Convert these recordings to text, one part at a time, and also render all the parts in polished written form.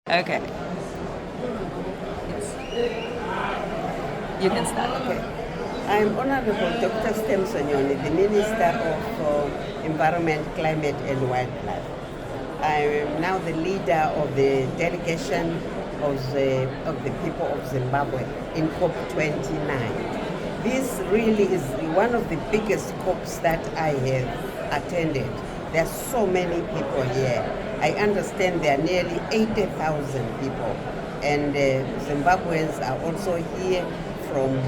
Okay. You can start. Okay. I'm Honorable Dr. Sithembiso, the Minister of Environment, Climate and Wildlife. I am now the leader of the delegation of the people of Zimbabwe in COP29. This really is one of the biggest COPs that I have attended. There are so many people here. I understand there are nearly 80,000 people, and Zimbabweans are also here from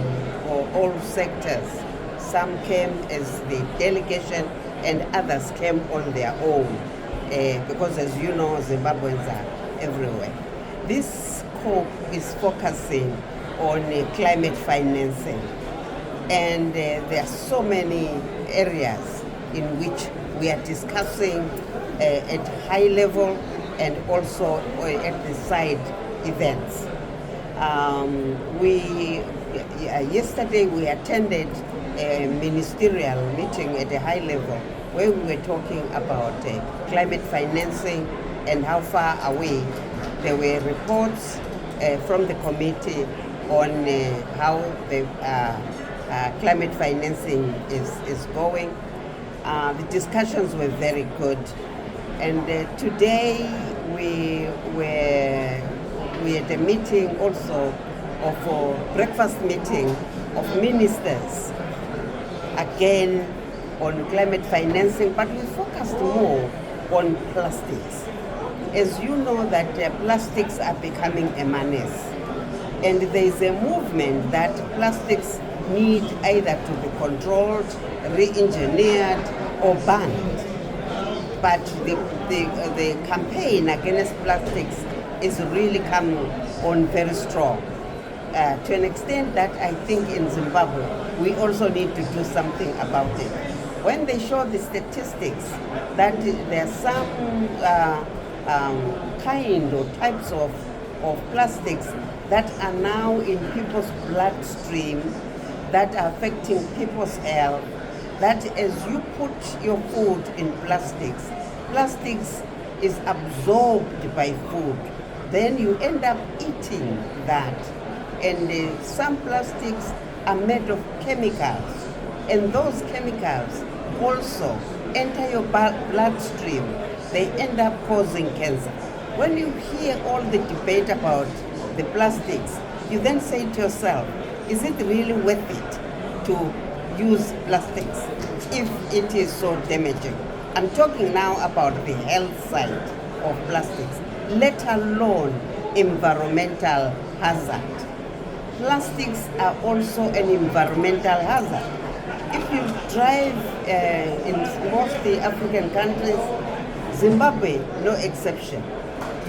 all sectors. Some came as the delegation and others came on their own because, as you know, Zimbabweans are everywhere. This COP is focusing on climate financing, and there are so many areas in which we are discussing at high level and also at the side events. Yesterday we attended a ministerial meeting at a high level where we were talking about climate financing and how far away. There were reports from the committee on how the climate financing is going. The discussions were very good, and today we had a meeting also of a breakfast meeting of ministers, again on climate financing, but we focused more on plastics. As you know that plastics are becoming a menace, and there is a movement that plastics need either to be controlled, re-engineered or banned. But the campaign against plastics is really coming on very strong. To an extent that I think in Zimbabwe, we also need to do something about it. When they show the statistics that there are some kind or types of plastics that are now in people's bloodstream, that are affecting people's health, that as you put your food in plastics is absorbed by food, then you end up eating that. And some plastics are made of chemicals, and those chemicals also enter your bloodstream. They end up causing cancer. When you hear all the debate about the plastics, you then say to yourself, is it really worth it to use plastics if it is so damaging? I'm talking now about the health side of plastics, let alone environmental hazard. Plastics are also an environmental hazard. If you drive in most of the African countries, Zimbabwe no exception,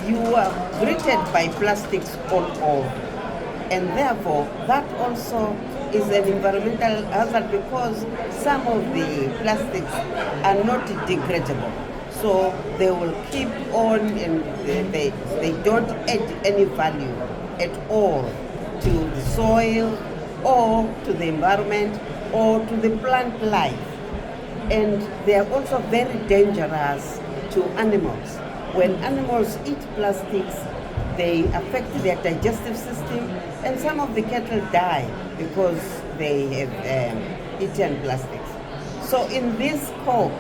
you are greeted by plastics all over. And therefore, that also is an environmental hazard because some of the plastics are not degradable. So they will keep on and they don't add any value at all to the soil or to the environment or to the plant life. And they are also very dangerous to animals. When animals eat plastics, they affect their digestive system, and some of the cattle die because they have eaten plastics. So in this COP,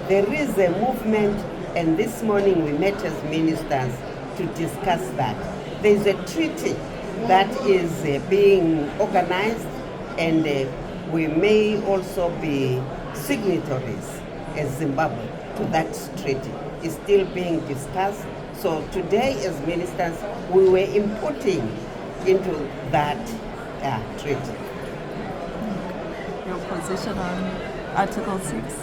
there is a movement, and this morning we met as ministers to discuss that. There is a treaty that is being organized, and we may also be signatories as Zimbabwe to that treaty. It's still being discussed. So today as ministers, we were inputting into that treaty. Your position on Article 6?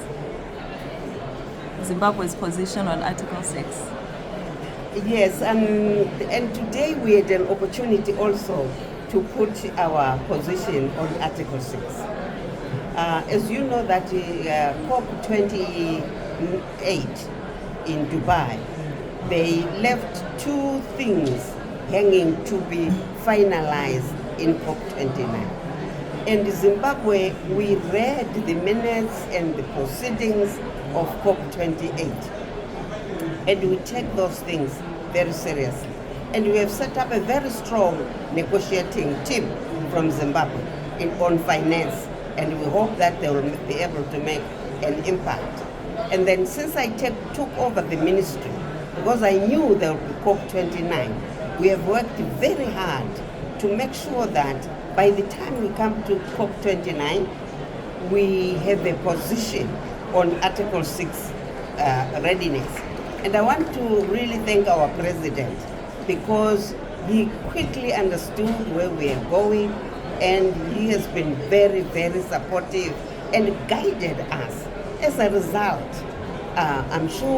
Zimbabwe's position on Article 6? Yes, and today we had an opportunity also to put our position on Article 6. As you know that COP28 in Dubai, they left two things hanging to be finalized in COP29. In Zimbabwe, we read the minutes and the proceedings of COP28, and we take those things very seriously. And we have set up a very strong negotiating team from Zimbabwe on finance, and we hope that they will be able to make an impact. And then since I took over the ministry, because I knew there would be COP29, we have worked very hard to make sure that by the time we come to COP29, we have a position on Article 6 readiness. And I want to really thank our president, because he quickly understood where we are going, and he has been very, very supportive and guided us. As a result, I'm sure